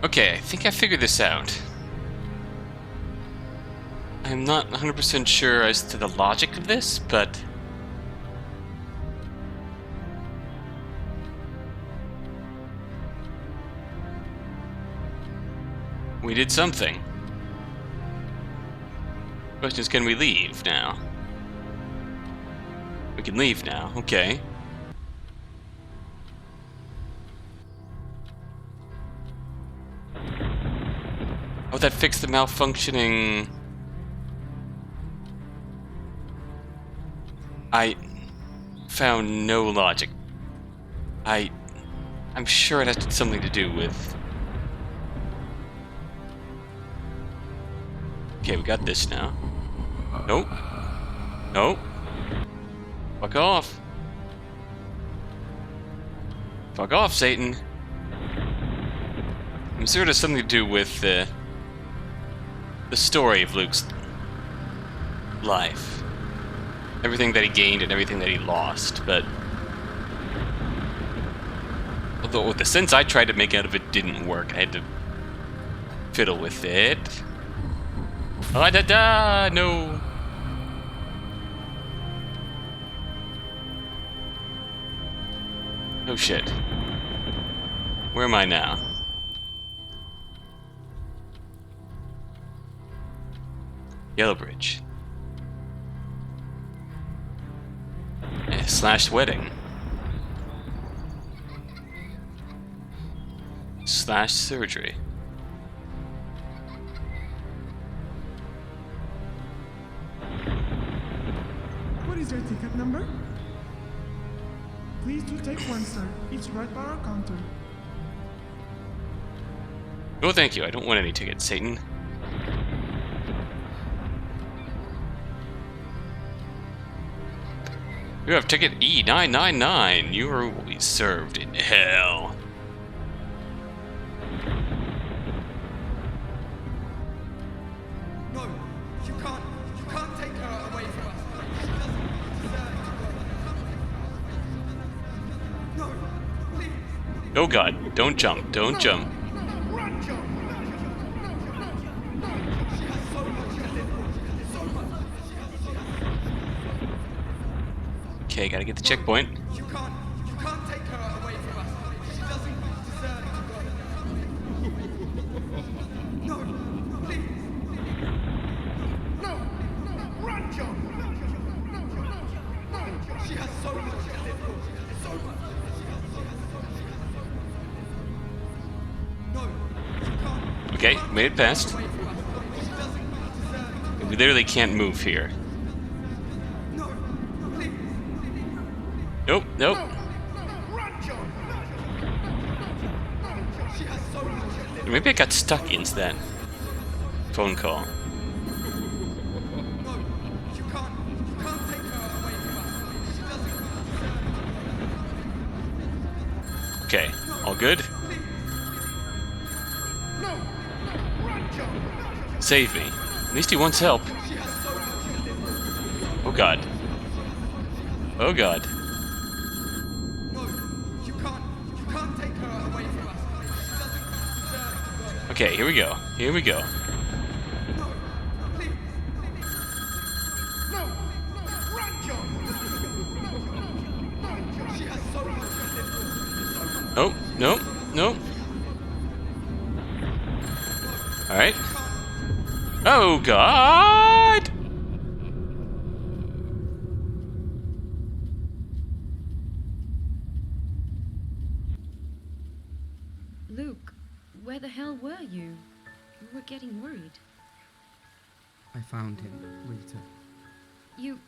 Okay, I think I figured this out. I'm not 100% sure as to the logic of this, but... we did something. Question is, can we leave now? We can leave now, okay. Oh, that fixed the malfunctioning... I found no logic. I'm sure it has something to do with... Okay, we got this now. Nope. Nope. Fuck off. Fuck off, Satan. I'm sure it has something to do with the story of Luke's life. Everything that he gained and everything that he lost, but... although the sense I tried to make out of it didn't work, I had to fiddle with it. Oh, da-da! No! Oh shit. Where am I now? Yellow Bridge. Slash wedding. Slash surgery. What is your ticket number? Please do take one, sir. It's right by our counter. Oh, thank you. I don't want any tickets, Satan. You have ticket E999. You are will be served in hell. No, you can't take her away from us. She doesn't deserve to go. No, please. Oh god, don't jump, don't jump. Run, John. She has so much to live for. So much. Okay, gotta get the checkpoint. You can't take her away from us. She doesn't deserve to go. No, please. No, run, John. She has so much to live for. So much. No, you can't. Okay, made it past. Away from us. She doesn't deserve to We literally can't move here. go. No, please. Nope, nope. Run, John. She has so much to live. Maybe I got stuck into that phone call. No, you can't take her away from us. She doesn't deserve to Okay, all good? go. No, run, John. Save me. At least he wants help. She has so much to live for. Oh god. Oh god. No, you can't take her away from us. She doesn't deserve to go. Okay, here we go. Here we go. No, please. No, run, John. She has so much to live for. Oh, nope, nope. Alright. Oh god! Luke, where the hell were you? We were getting worried. I found him, Rita. You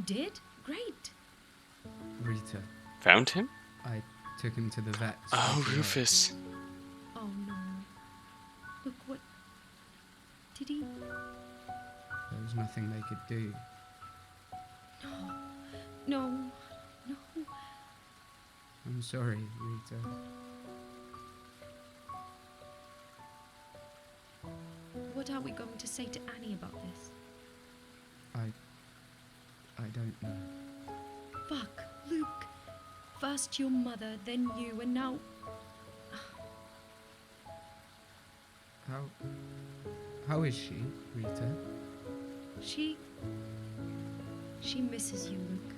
did? Great. Rita. Found him? I took him to the vet. Oh, Rufus. Oh no. Look, what... Did he... There was nothing they could do. No. No. I'm sorry, Rita. What are we going to say to Annie about this? I don't know. Fuck, Luke. First your mother, then you, and now... How is she, Rita? She misses you, Luke.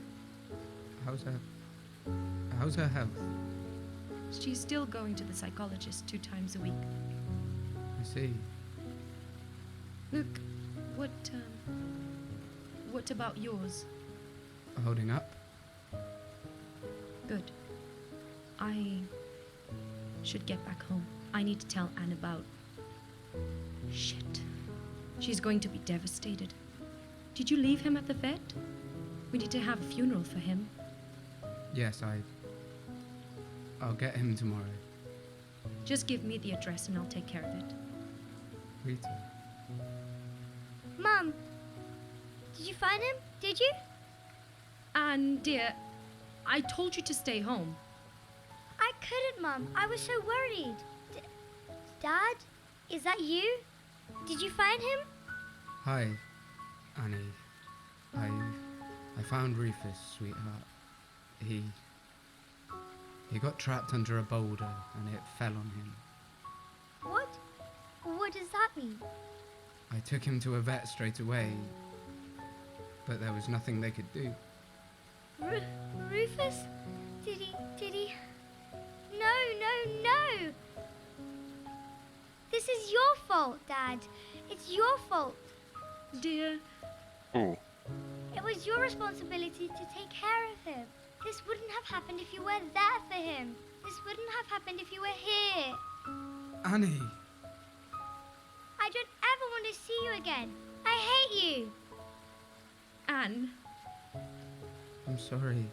How's her health? She's still going to the psychologist 2 times a week. I see. Luke, what about yours? Holding up? Good. I should get back home. I need to tell Anne about... Shit. She's going to be devastated. Did you leave him at the vet? We need to have a funeral for him. Yes, I'll get him tomorrow. Just give me the address and I'll take care of it. Rita. Mum, did you find him? Did you? Anne, dear, I told you to stay home. I couldn't, Mum. I was so worried. Dad, is that you? Did you find him? Hi, Annie. I found Rufus, sweetheart. He got trapped under a boulder and it fell on him. What? What does that mean? I took him to a vet straight away, but there was nothing they could do. Rufus? Did he? No! This is your fault, Dad. It's your fault. Dear, Ooh. It was your responsibility to take care of him. This wouldn't have happened if you were there for him. This wouldn't have happened if you were here. Annie! I don't ever want to see you again. I hate you. Anne, I'm sorry.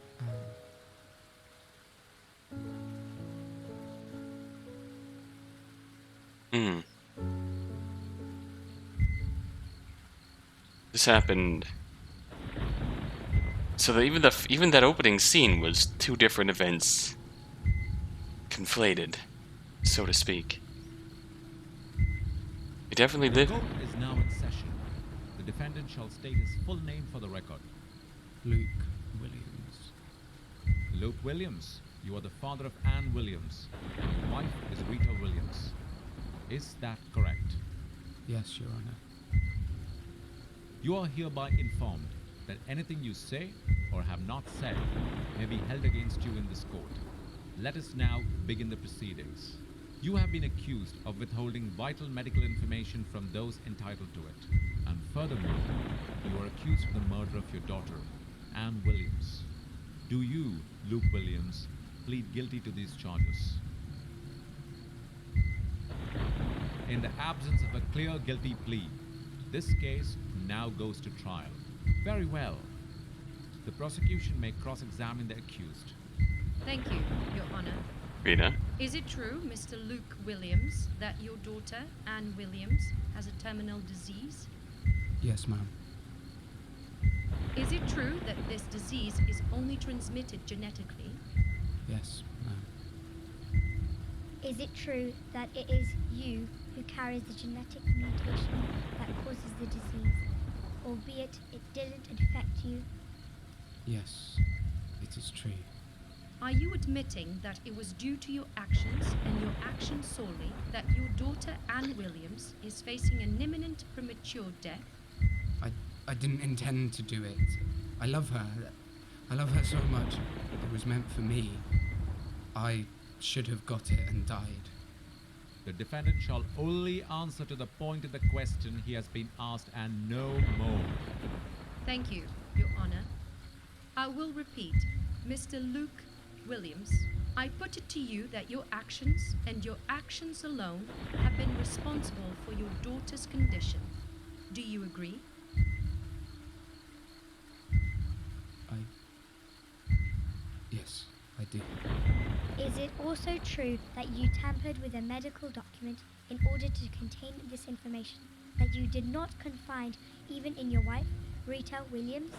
This happened. So that even that opening scene was 2 different events conflated, so to speak. We definitely The lived. court is now in session. The defendant shall state his full name for the record. Luke Williams. Luke Williams, you are the father of Anne Williams, and your wife is Rita Williams. Is that correct? Yes, Your Honor. You are hereby informed that anything you say or have not said may be held against you in this court. Let us now begin the proceedings. You have been accused of withholding vital medical information from those entitled to it. And furthermore, you are accused of the murder of your daughter, Anne Williams. Do you, Luke Williams, plead guilty to these charges? In the absence of a clear guilty plea, this case now goes to trial. Very well. The prosecution may cross-examine the accused. thank you, Your Honor. Rita. Is it true, Mr. Luke Williams, that your daughter, Anne Williams, has a terminal disease? Yes, ma'am. Is it true that this disease is only transmitted genetically? Yes, ma'am. Is it true that it is you who carries the genetic mutation that causes the disease, albeit it didn't infect you? Yes, it is true. Are you admitting that it was due to your actions and your actions solely that your daughter, Anne Williams, is facing an imminent premature death? I didn't intend to do it. I love her. I love her so much. It was meant for me. I should have got it and died. The defendant shall only answer to the point of the question he has been asked and no more. Thank you, Your Honor. I will repeat, Mr. Luke Williams, I put it to you that your actions and your actions alone have been responsible for your daughter's condition. Do you agree? Yes, I do. Is it also true that you tampered with a medical document in order to contain this information, that you did not confide even in your wife, Rita Williams,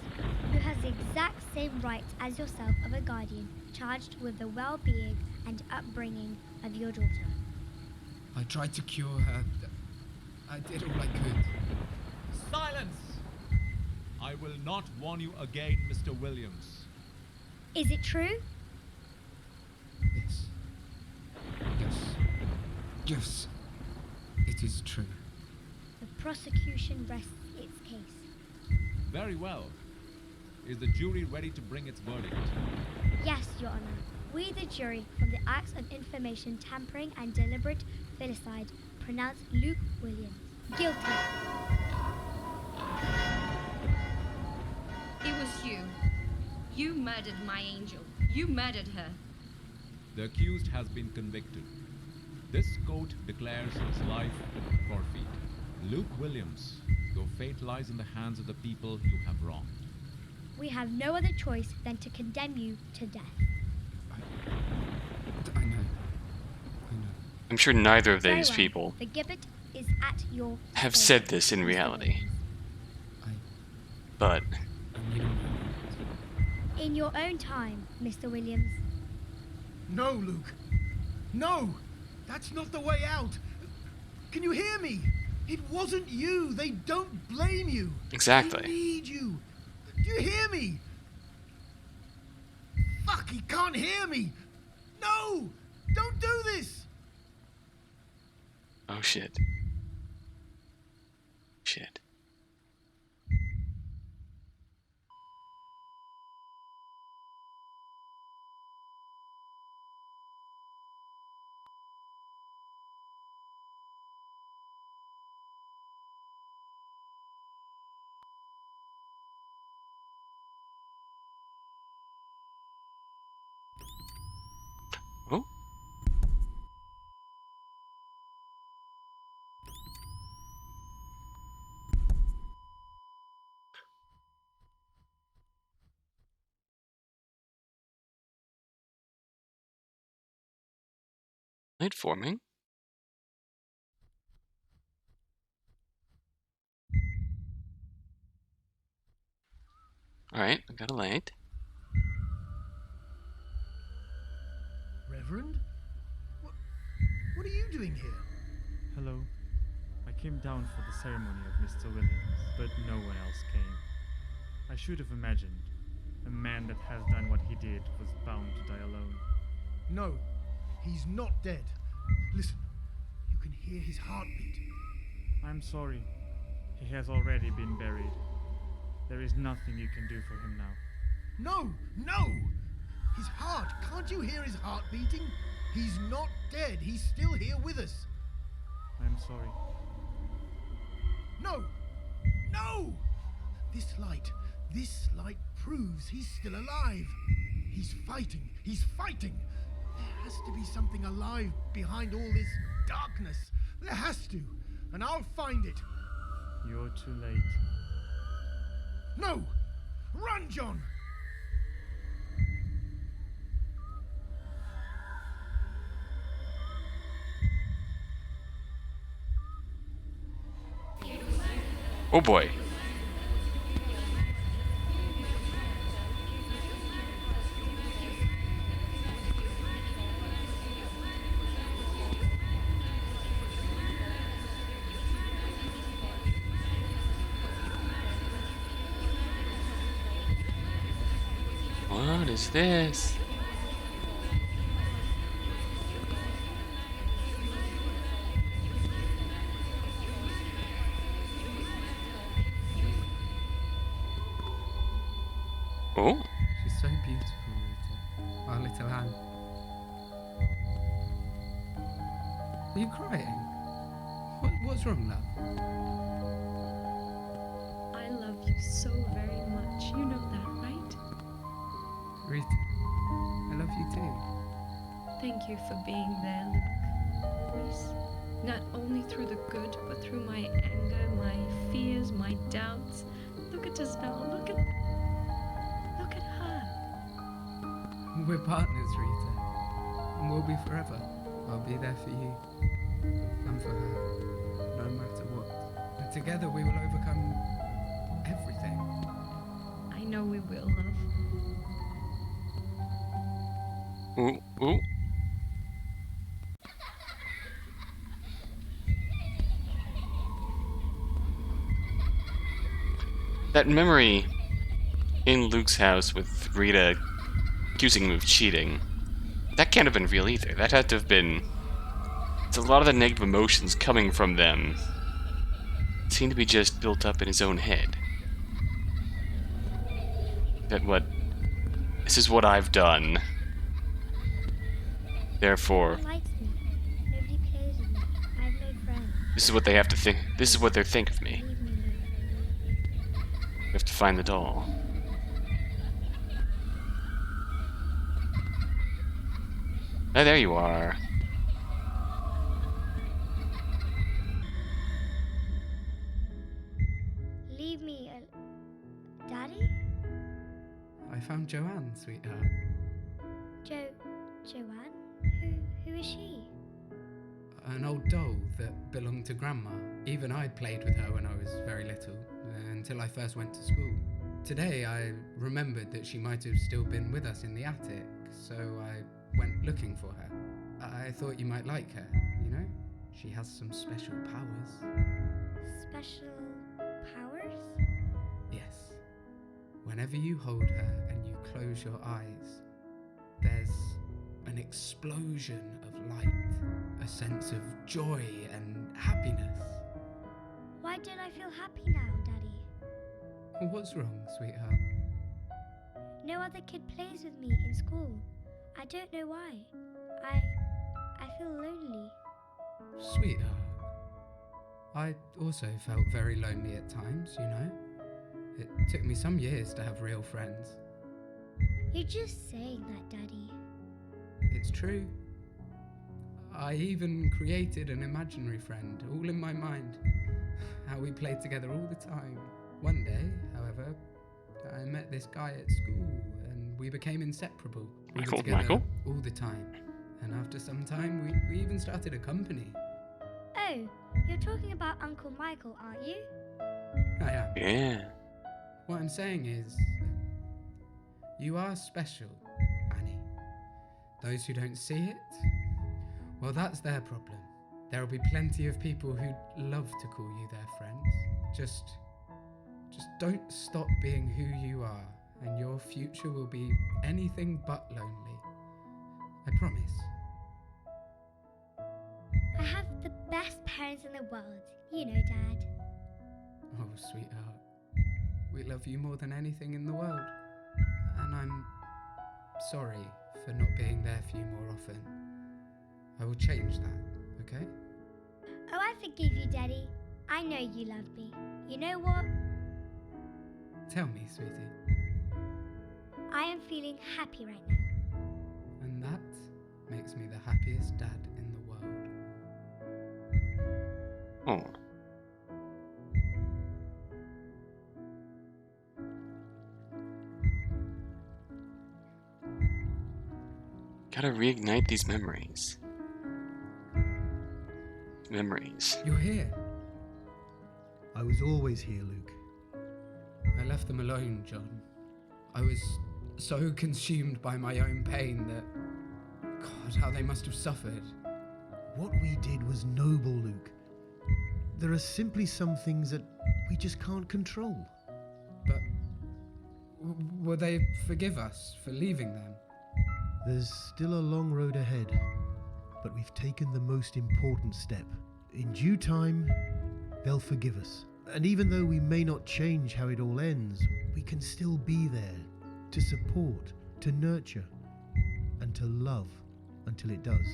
who has the exact same rights as yourself of a guardian charged with the well-being and upbringing of your daughter? I tried to cure her. I did all I could. Silence! I will not warn you again, Mr. Williams. Is it true? Yes. Yes. Yes. It is true. The prosecution rests its case. Very well. Is the jury ready to bring its verdict? Yes, Your Honor. We, the jury, from the acts of information tampering and deliberate filicide, pronounce Luke Williams guilty. It was you. You murdered my angel. You murdered her. The accused has been convicted. This court declares his life forfeit. Luke Williams, your fate lies in the hands of the people you have wronged. We have no other choice than to condemn you to death. I know. I'm sure neither of Very these well. people The gibbet is at your have disposal, said this in Mr. reality. Williams. But I need a moment. In your own time, Mr. Williams. No, Luke. No! That's not the way out. Can you hear me? It wasn't you. They don't blame you. Exactly. They need you. Do you hear me? Fuck, he can't hear me. No! Don't do this! oh shit. Shit. Oh. Light forming. Alright, I got a light. Reverend? What are you doing here? Hello. I came down for the ceremony of Mr. Williams, but no one else came. I should have imagined a man that has done what he did was bound to die alone. No, he's not dead. Listen, you can hear his heartbeat. I'm sorry. He has already been buried. There is nothing you can do for him now. No, no! His heart, can't you hear his heart beating? He's not dead, he's still here with us. I'm sorry. No! No! This light proves he's still alive. He's fighting, he's fighting. There has to be something alive behind all this darkness. There has to, and I'll find it. You're too late. No! Run, John! Oh boy. What is this? Oh, She's so beautiful, Rita. Our little Anne. Are you crying? What's wrong, love? I love you so very much. You know that, right? Rita, I love you too. Thank you for being there, Luke. Always. Not only through the good, but through my anger, my fears, my doubts. Look at us now. Look at her. We're partners, Rita. And we'll be forever. I'll be there for you. And for her. No matter what. And together we will overcome everything. I know we will, love. ooh, ooh. That memory in Luke's house with Rita accusing him of cheating, that can't have been real either. That had to have been It's a lot of the negative emotions coming from them seem to be just built up in his own head. This is what I've done. Therefore, Nobody likes me. Nobody plays with me. I have no friends. this is what they have to think. This is what they think of me. Leave me alone. We have to find the doll. Ah, there you are. Leave me Daddy? I found Joanne, sweetheart. Joanne? Who is she? An old doll that belonged to Grandma. Even I played with her when I was very little, until I first went to school. Today I remembered that she might have still been with us in the attic, so I went looking for her. I thought you might like her, you know? She has some special powers. Special powers? Yes. Whenever you hold her and you close your eyes, there's an explosion of light, a sense of joy and happiness. Why don't I feel happy now, Daddy? What's wrong, sweetheart? No other kid plays with me in school. I don't know why. I feel lonely. Sweetheart. I also felt very lonely at times, you know? It took me some years to have real friends. You're just saying that, Daddy. It's true. I even created an imaginary friend, all in my mind. How we played together all the time. One day, however, I met this guy at school and we became inseparable. We were together all the time. And after some time, we even started a company. Oh, you're talking about Uncle Michael, aren't you? I am. Yeah. What I'm saying is, you are special, Annie. Those who don't see it, well, that's their problem. There will be plenty of people who'd love to call you their friends. Just don't stop being who you are, and your future will be anything but lonely. I promise. I have the best parents in the world. You know, Dad. Oh, sweetheart. We love you more than anything in the world. And I'm sorry for not being there for you more often. I will change that, okay? Oh, I forgive you, Daddy. I know you love me. You know what? Tell me, sweetie. I am feeling happy right now. And that makes me the happiest dad in the world. Oh. Gotta reignite these memories. You're here. I was always here, Luke. I left them alone, John. I was so consumed by my own pain that... God, how they must have suffered. What we did was noble, Luke. There are simply some things that we just can't control. But... will they forgive us for leaving them? There's still a long road ahead, but we've taken the most important step. In due time, they'll forgive us. And even though we may not change how it all ends, we can still be there to support, to nurture, and to love until it does.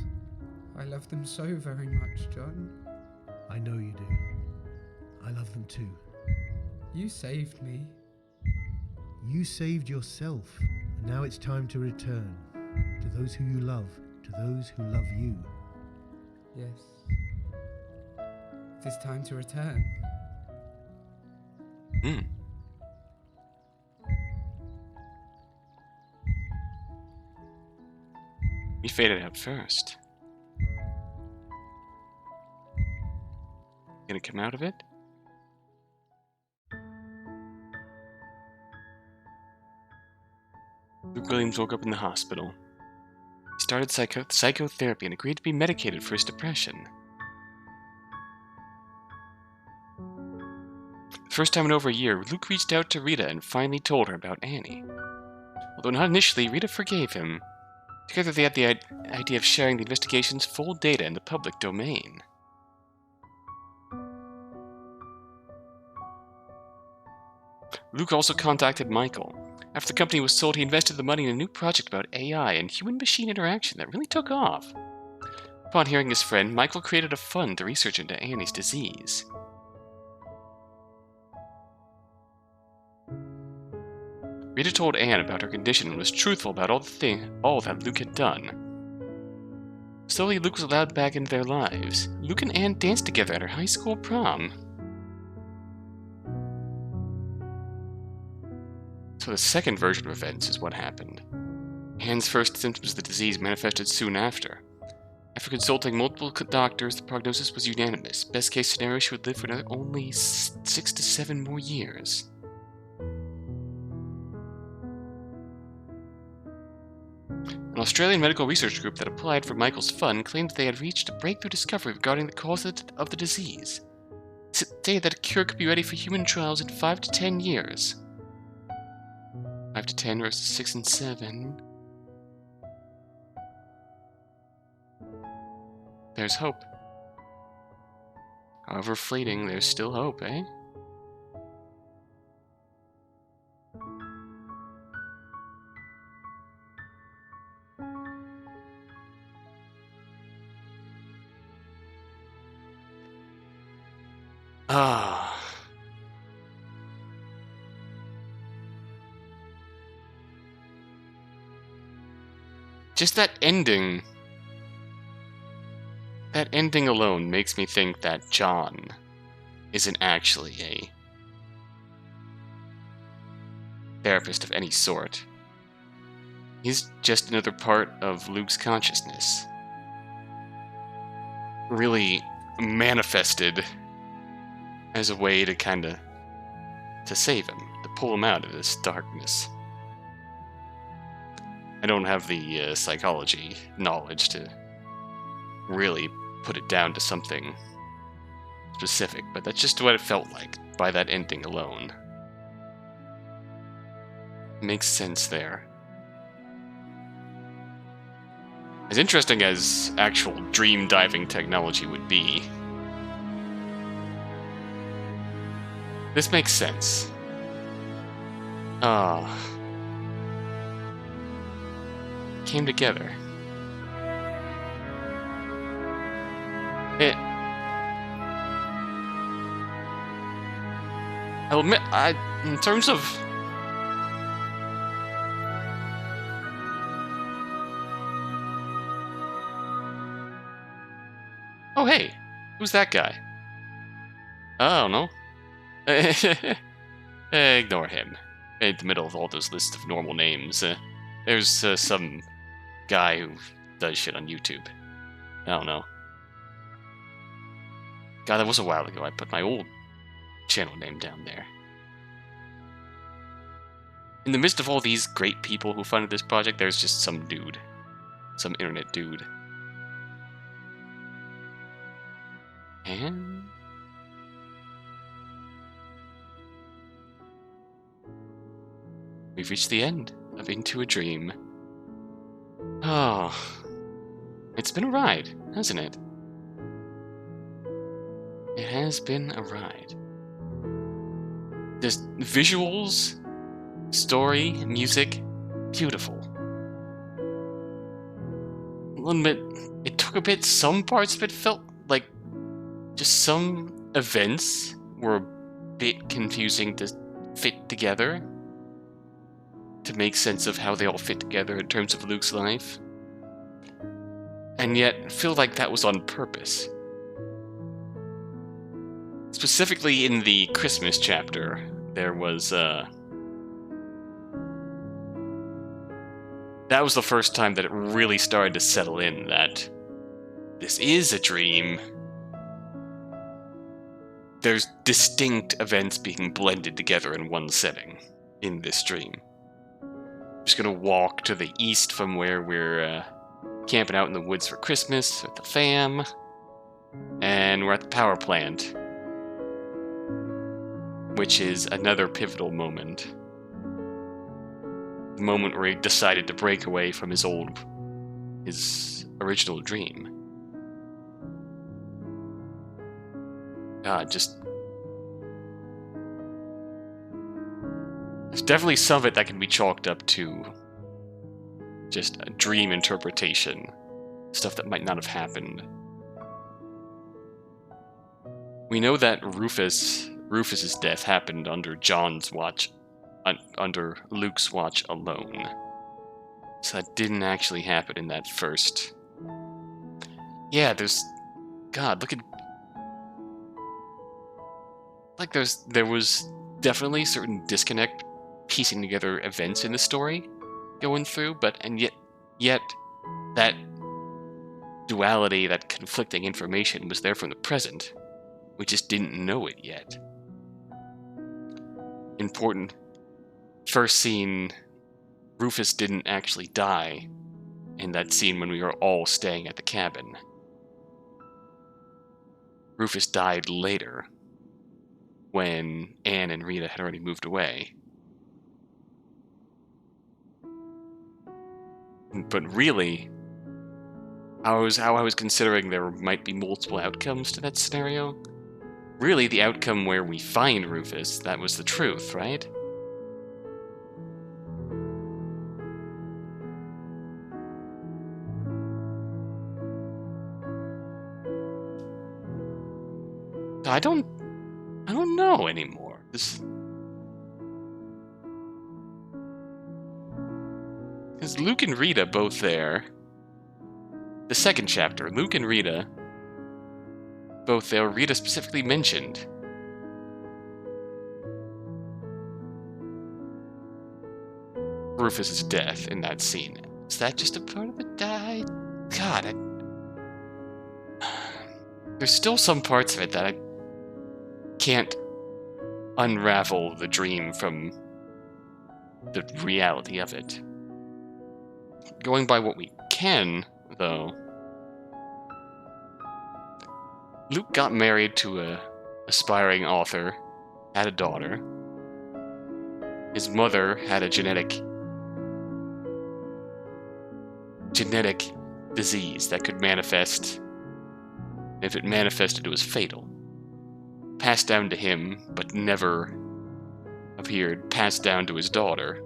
I love them so very much, John. I know you do. I love them too. You saved me. You saved yourself, and now it's time to return to those who you love, to those who love you. Yes. It is time to return. Hmm. We faded out first. Gonna come out of it? Luke Williams woke up in the hospital. He started psychotherapy and agreed to be medicated for his depression. For the first time in over a year, Luke reached out to Rita and finally told her about Annie. Although not initially, Rita forgave him. Together they had the idea of sharing the investigation's full data in the public domain. Luke also contacted Michael. After the company was sold, he invested the money in a new project about AI and human-machine interaction that really took off. Upon hearing his friend, Michael created a fund to research into Annie's disease. Rita told Anne about her condition and was truthful about all that Luke had done. Slowly, Luke was allowed back into their lives. Luke and Anne danced together at her high school prom. So the second version of events is what happened. Anne's first symptoms of the disease manifested soon after. After consulting multiple doctors, the prognosis was unanimous. Best case scenario, she would live for another only 6 to 7 more years. An Australian medical research group that applied for Michael's fund claimed that they had reached a breakthrough discovery regarding the cause of the disease. It stated that a cure could be ready for human trials in 5 to 10 years. 5 to 10 versus 6 and 7. There's hope. However fleeting, there's still hope, eh? Ah. Just that ending. That ending alone makes me think that John isn't actually a therapist of any sort. He's just another part of Luke's consciousness. Really manifested as a way to to save him, to pull him out of this darkness. I don't have the psychology knowledge to really put it down to something specific, but that's just what it felt like by that ending alone. Makes sense there. As interesting as actual dream diving technology would be, this makes sense. Came together. I'll admit, in terms of oh hey, who's that guy? I don't know. Ignore him. In the middle of all those lists of normal names, there's some guy who does shit on YouTube. I don't know. God, that was a while ago. I put my old channel name down there. In the midst of all these great people who funded this project, there's just some dude. Some internet dude. And we've reached the end of Into a Dream. Oh, it's been a ride, hasn't it? It has been a ride. There's visuals, story, music, beautiful. It took a bit, some parts of it felt like just some events were a bit confusing to fit together, to make sense of how they all fit together in terms of Luke's life. And yet, I feel like that was on purpose. Specifically in the Christmas chapter, there was, that was the first time that it really started to settle in that this is a dream. There's distinct events being blended together in one setting in this dream. I'm just gonna walk to the east from where we're camping out in the woods for Christmas with the fam, and we're at the power plant, which is another pivotal moment. The moment where he decided to break away from his old his original dream. God, just... There's definitely some of it that can be chalked up to just a dream interpretation. Stuff that might not have happened. We know that Rufus's death happened under John's watch, under Luke's watch alone. So that didn't actually happen in that first. Yeah, there's... God, look at... Like, there was definitely certain disconnect piecing together events in the story going through, and yet that duality, that conflicting information was there from the present. We just didn't know it yet. Important. First scene, Rufus didn't actually die in that scene when we were all staying at the cabin. Rufus died later, when Anne and Rita had already moved away. But really, how I was considering there might be multiple outcomes to that scenario. Really, the outcome where we find Rufus, that was the truth, right? I don't know anymore. Because Luke and Rita both there. The second chapter, Luke and Rita both there. Rita specifically mentioned Rufus's death in that scene. Is that just a part of it? God, there's still some parts of it that I can't unravel the dream from the reality of it. Going by what we can, though, Luke got married to a aspiring author, had a daughter. His mother had a genetic disease that could manifest. If it manifested, it was fatal. Passed down to him, but never appeared, passed down to his daughter.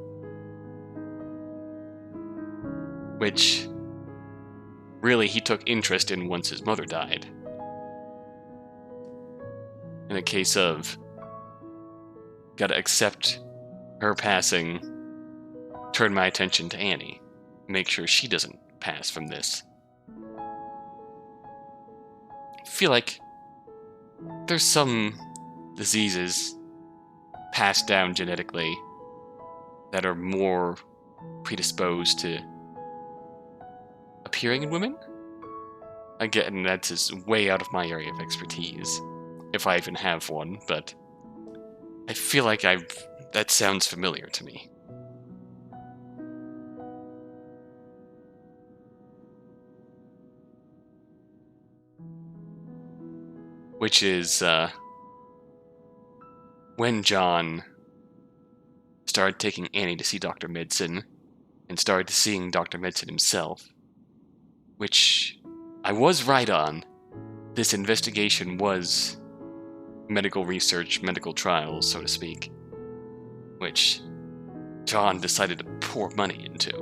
Which, really, he took interest in once his mother died. In a case of, gotta accept her passing, turn my attention to Annie, make sure she doesn't pass from this. I feel like there's some diseases passed down genetically that are more predisposed to appearing in women. Again, that's just way out of my area of expertise, if I even have one, but I feel like that sounds familiar to me. Which is, when John started taking Annie to see Dr. Medicine, and started seeing Dr. Medicine himself, which I was right on. This investigation was medical research, medical trials, so to speak, which John decided to pour money into.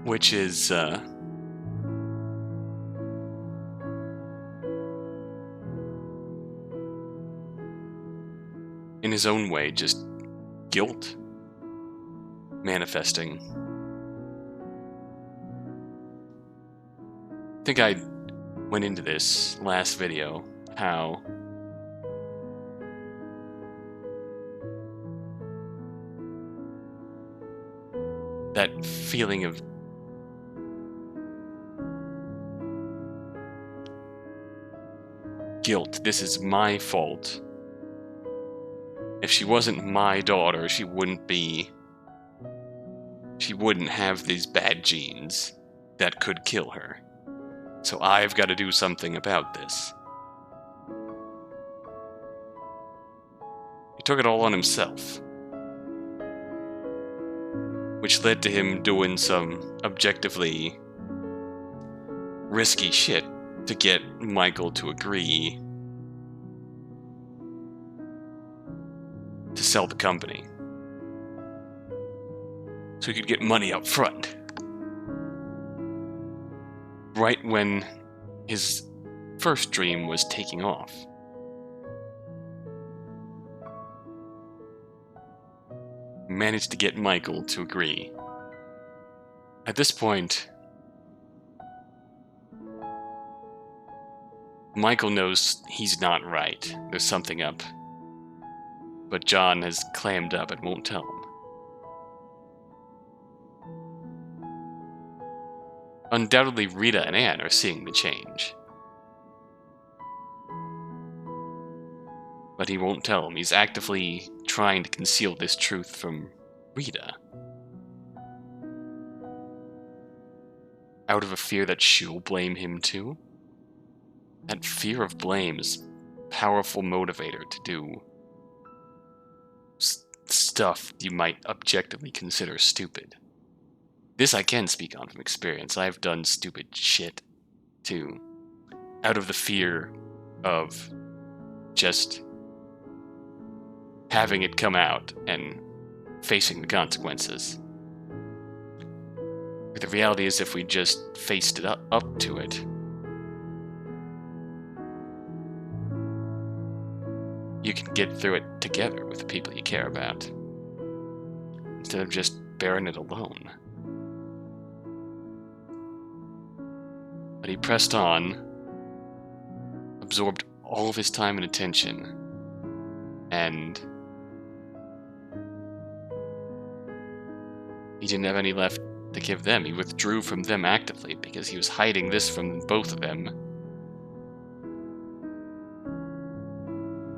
Which is, in his own way, just guilt manifesting. I think I went into this last video, how that feeling of guilt, this is my fault. If she wasn't my daughter, she wouldn't have these bad genes that could kill her. So I've got to do something about this. He took it all on himself. which led to him doing some objectively risky shit to get Michael to agree to sell the company so he could get money up front. Right when his first dream was taking off. Managed to get Michael to agree. At this point, Michael knows he's not right. There's something up. But John has clammed up and won't tell him. Undoubtedly, Rita and Anne are seeing the change. But he won't tell him. He's actively trying to conceal this truth from Rita. Out of a fear that she'll blame him too? That fear of blame is a powerful motivator to do stuff you might objectively consider stupid. This I can speak on from experience. I've done stupid shit too. Out of the fear of just having it come out and facing the consequences. But the reality is, if we just faced it up to it, you can get through it together with the people you care about, instead of just bearing it alone. But he pressed on, absorbed all of his time and attention, and he didn't have any left to give them. He withdrew from them actively because he was hiding this from both of them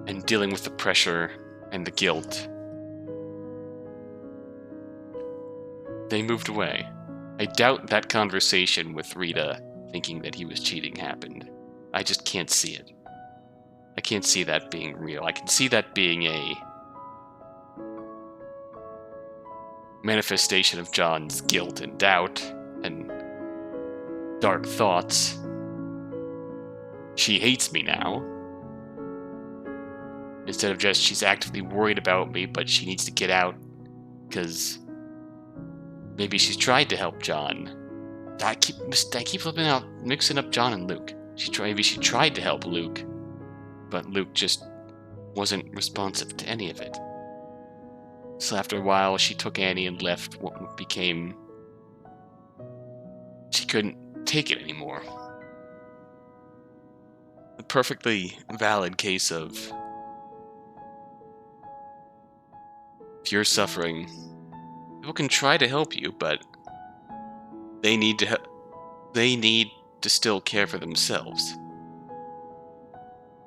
and dealing with the pressure and the guilt. They moved away. I doubt that conversation with Rita thinking that he was cheating happened. I just can't see it. I can't see that being real. I can see that being a manifestation of John's guilt and doubt and dark thoughts. She hates me now. Instead of just, she's actively worried about me, but she needs to get out because maybe she's tried to help John. I keep mixing up John and Luke. Maybe she tried to help Luke, but Luke just wasn't responsive to any of it. So after a while, she took Annie and left what became... She couldn't take it anymore. A perfectly valid case of... If you're suffering, people can try to help you, but they need to still care for themselves.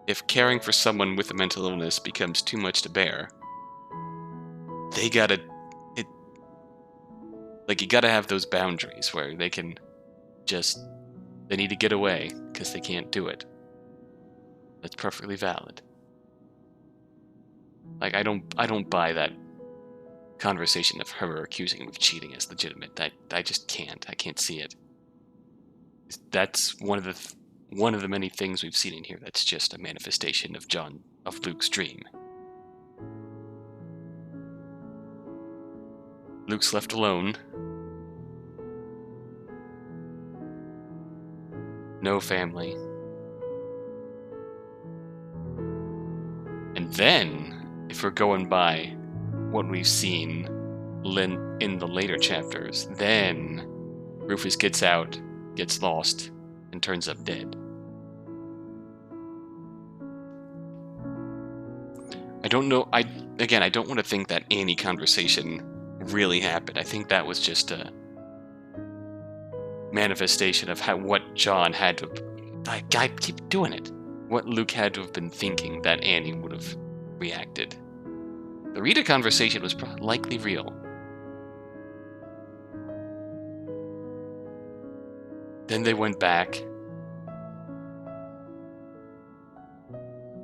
If caring for someone with a mental illness becomes too much to bear, you gotta have those boundaries where they can they need to get away because they can't do it. That's perfectly valid. Like, I don't buy that conversation of her accusing him of cheating as legitimate. I just can't. I can't see it. That's one of the many things we've seen in here that's just a manifestation of Luke's dream. Luke's left alone. No family. And then, if we're going by what we've seen in the later chapters, then Rufus gets out, gets lost, and turns up dead. I don't know. I don't want to think that Annie conversation really happened. I think that was just a manifestation of what John had to... I keep doing it. What Luke had to have been thinking that Annie would have reacted. The Rita conversation was likely real. Then they went back,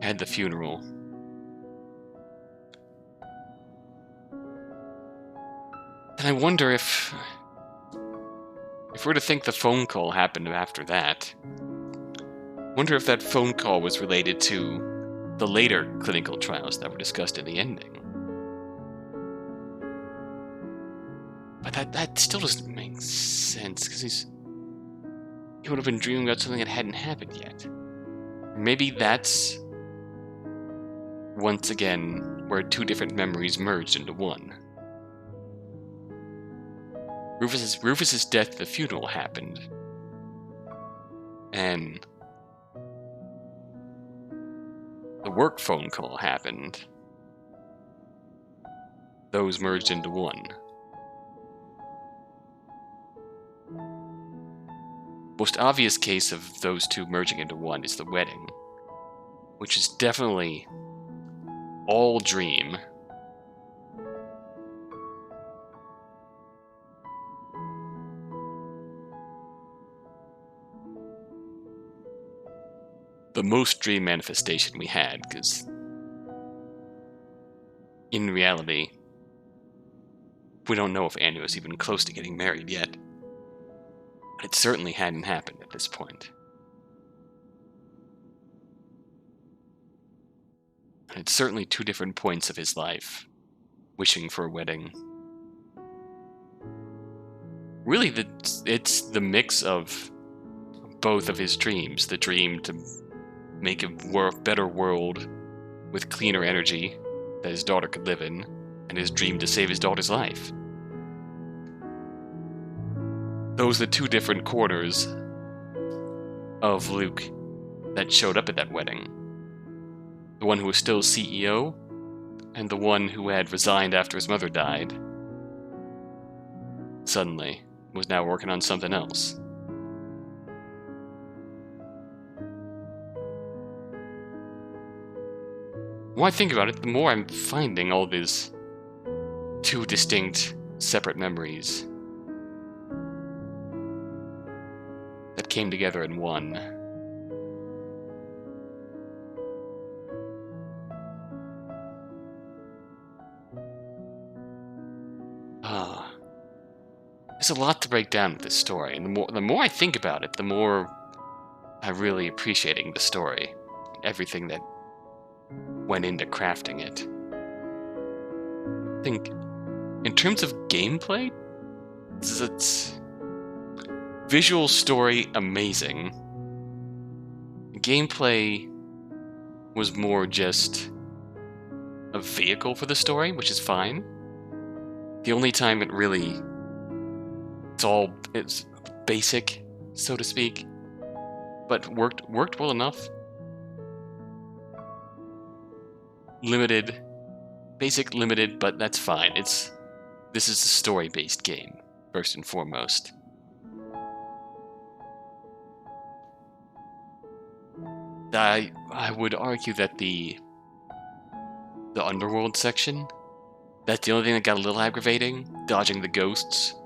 had the funeral. And I wonder if we're to think the phone call happened after that, wonder if that phone call was related to the later clinical trials that were discussed in the ending. But that still doesn't make sense, because he would have been dreaming about something that hadn't happened yet. Maybe that's, once again, where two different memories merged into one. Rufus's death at the funeral happened, and the work phone call happened. Those merged into one. Most obvious case of those two merging into one is the wedding, which is definitely all dream. The most dream manifestation we had, because in reality, we don't know if Annie was even close to getting married yet. But it certainly hadn't happened at this point. And it's certainly two different points of his life, wishing for a wedding. Really, it's the mix of both of his dreams. The dream to make a better world with cleaner energy that his daughter could live in, and his dream to save his daughter's life. Those are the two different corners of Luke that showed up at that wedding. The one who was still CEO, and the one who had resigned after his mother died, suddenly was now working on something else. The more I think about it, the more I'm finding all these two distinct, separate memories that came together in one. There's a lot to break down with this story, and the more I think about it, the more I'm really appreciating the story, everything that went into crafting it. I think, in terms of gameplay, it's visual story amazing. Gameplay was more just a vehicle for the story, which is fine. The only time it really it's basic, so to speak, but worked well enough. Basic, limited, but that's fine. This is a story-based game, first and foremost. I would argue that the underworld section, that's the only thing that got a little aggravating, dodging the ghosts,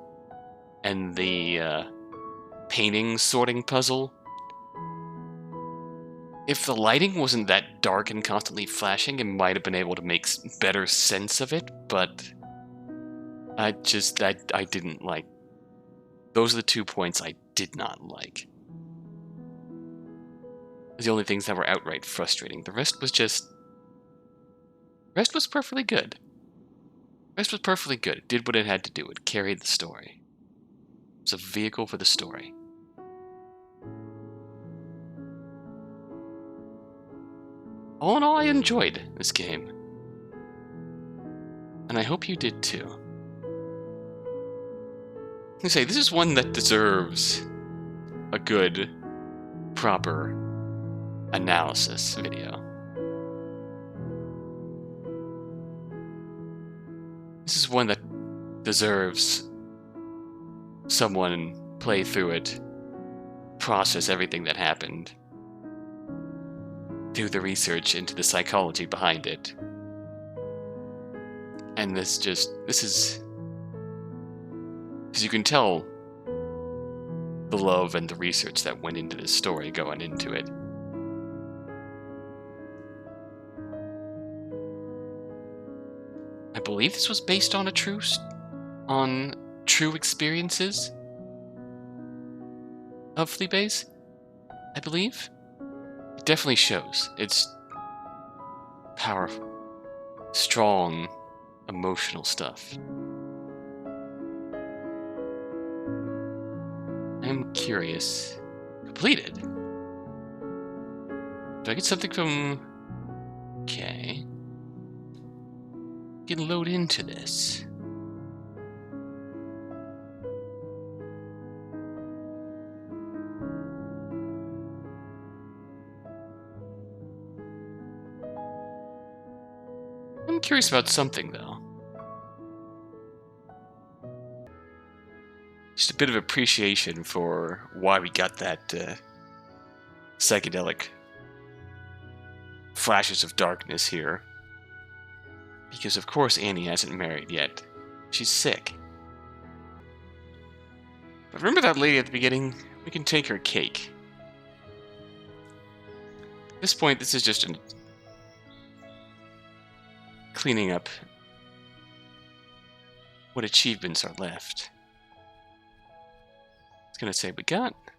and the painting sorting puzzle. If the lighting wasn't that dark and constantly flashing, it might have been able to make better sense of it, but I didn't like. Those are the 2 points I did not like. The only things that were outright frustrating. The rest was perfectly good. The rest was perfectly good. It did what it had to do. It carried the story. It was a vehicle for the story. All in all, I enjoyed this game. And I hope you did too. I say, this is one that deserves a good, proper analysis video. This is one that deserves someone play through it, process everything that happened, do the research into the psychology behind it. And this is, as you can tell, the love and the research that went into this story going into it. I believe this was based on a true on true experiences of flea base, I believe. It definitely shows. It's powerful, strong, emotional stuff. I'm curious. Completed. Do I get something from... Okay. Can load into this. I'm curious about something, though. Just a bit of appreciation for why we got that psychedelic flashes of darkness here. Because of course Annie hasn't married yet. She's sick. But remember that lady at the beginning? We can take her cake. At this point, this is just a cleaning up what achievements are left. It's gonna say we got, I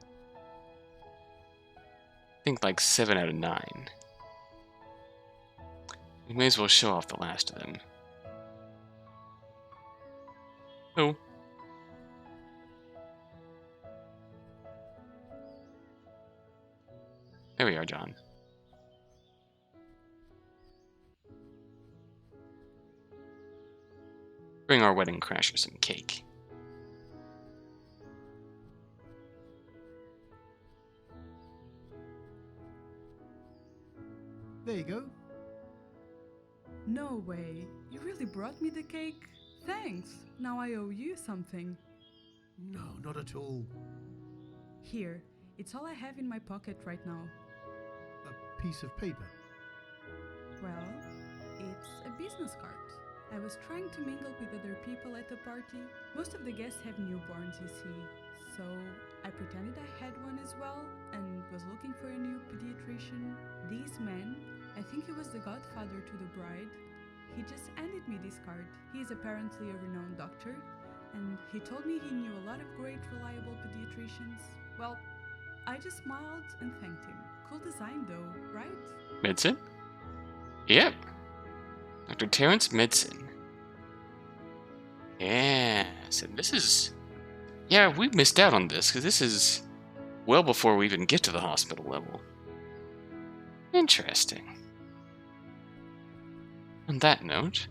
think, like 7 out of 9. We may as well show off the last of them. Oh. There we are, John. Bring our wedding crasher some cake. There you go. No way. You really brought me the cake? Thanks. Now I owe you something. No, not at all. Here. It's all I have in my pocket right now. A piece of paper. Well, it's a business card. I was trying to mingle with other people at the party. Most of the guests have newborns, you see. So I pretended I had one as well and was looking for a new pediatrician. This man, I think he was the godfather to the bride, he just handed me this card. He is apparently a renowned doctor, and he told me he knew a lot of great, reliable pediatricians. Well, I just smiled and thanked him. Cool design though, right? Medicine? Yep. Dr. Terrence Medicine. Yes, and this is... Yeah, we missed out on this, because this is well before we even get to the hospital level. Interesting. On that note...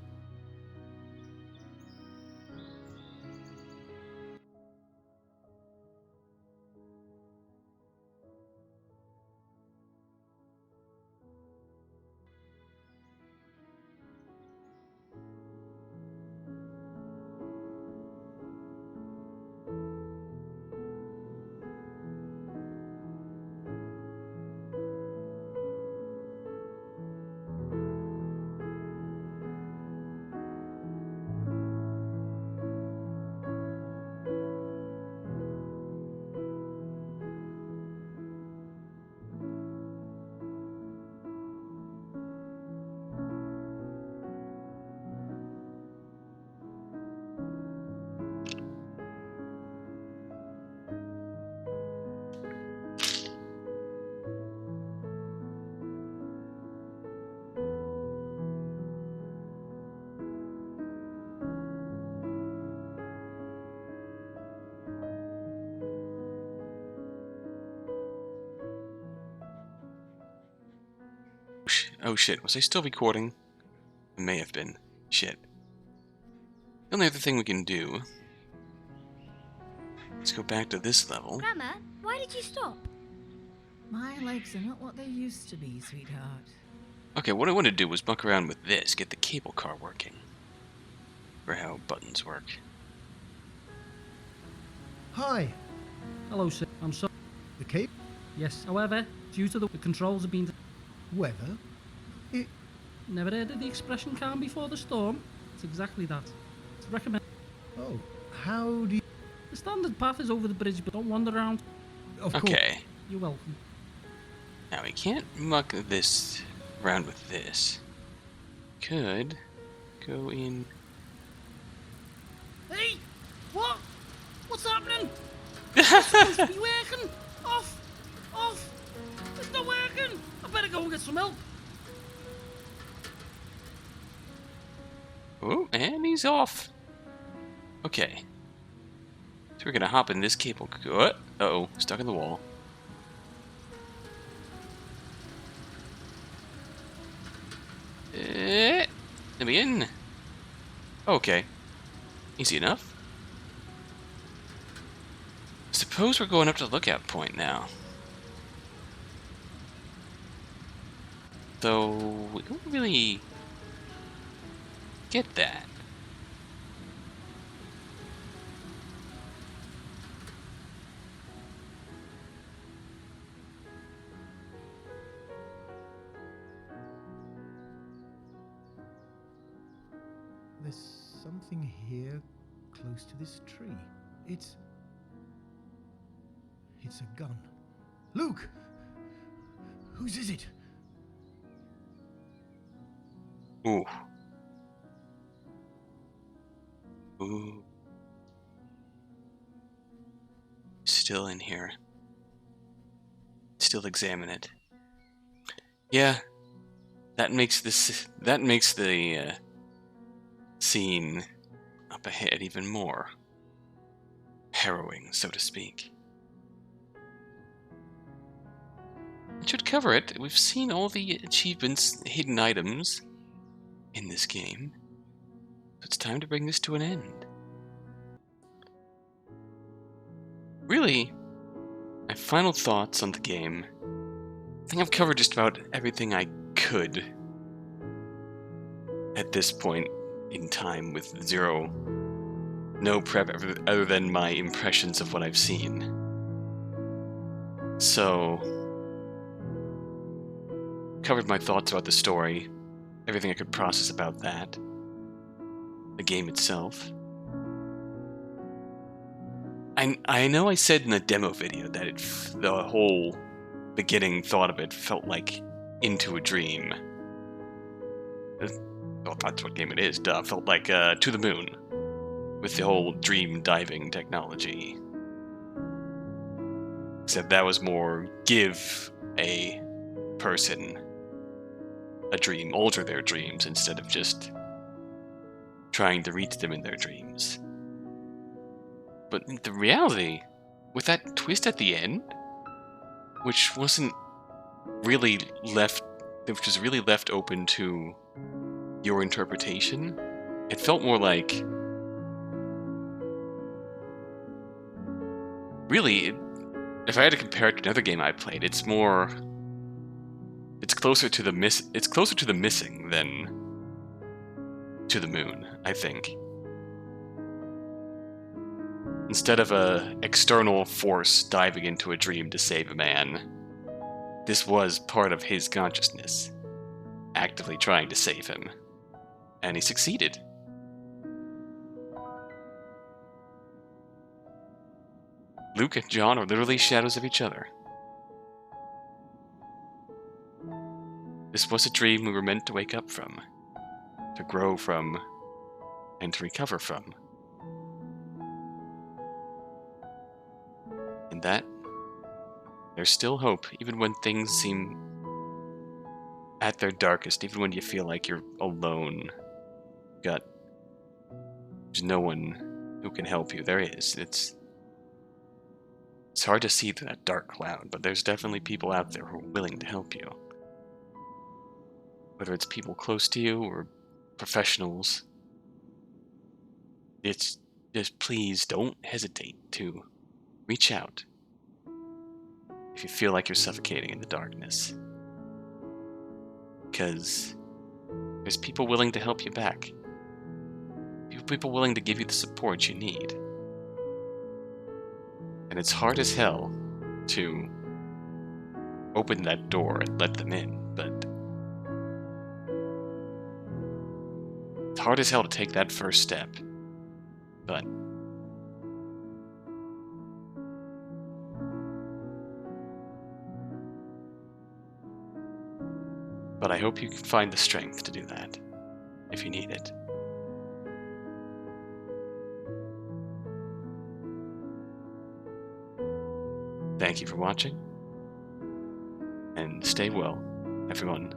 Oh shit, was I still recording? I may have been. Shit. The only other thing we can do... Let's go back to this level. Grandma, why did you stop? My legs are not what they used to be, sweetheart. Okay, what I want to do was muck around with this, get the cable car working. For how buttons work. Hi. Hello, sir. I'm sorry. The cape? Yes, however, due to the controls have been... Weather? It... Never heard of the expression calm before the storm? It's exactly that. It's recommend... Oh, how do you... The standard path is over the bridge, but don't wander around. Of course. Okay. You're welcome. Now we can't muck this around with this. Could go in... Hey! What? What's happening? It's supposed to be working. Off. Off. It's not working. I better go and get some help. Oh, and he's off. Okay. So we're gonna hop in this cable. What? Uh-oh, stuck in the wall. Let me in. Okay. Easy enough. Suppose we're going up to the lookout point now. Though we don't really get that. There's something here close to this tree. It's a gun. Luke! Whose is it? Ooh. Ooh. Still in here. Still examine it. Yeah. That makes the scene up ahead even more harrowing, so to speak. It should cover it. We've seen all the achievements, hidden items in this game. So it's time to bring this to an end. Really, my final thoughts on the game. I think I've covered just about everything I could at this point in time with no prep other than my impressions of what I've seen. So, covered my thoughts about the story, everything I could process about that, the game itself. I know I said in the demo video that the whole beginning thought of it felt like Into a Dream. Well, that's what game it is, duh. Felt like To the Moon, with the whole dream diving technology. Except that was more give a person a dream, alter their dreams, instead of just trying to reach them in their dreams. But the reality, with that twist at the end, which was really left open to your interpretation, it felt more like, really, if I had to compare it to another game I played, it's closer to the Missing than To the Moon, I think. Instead of an external force diving into a dream to save a man, this was part of his consciousness, actively trying to save him. And he succeeded. Luke and John are literally shadows of each other. This was a dream we were meant to wake up from, to grow from, and to recover from. In that, there's still hope, even when things seem at their darkest, even when you feel like you're alone. There's no one who can help you. There is. It's hard to see through that dark cloud, but there's definitely people out there who are willing to help you. Whether it's people close to you or professionals, it's just please don't hesitate to reach out if you feel like you're suffocating in the darkness. Because there's people willing to help you back. People willing to give you the support you need. And it's hard as hell to open that door and let them in, but it's hard as hell to take that first step. But I hope you can find the strength to do that, if you need it. Thank you for watching, and stay well, everyone.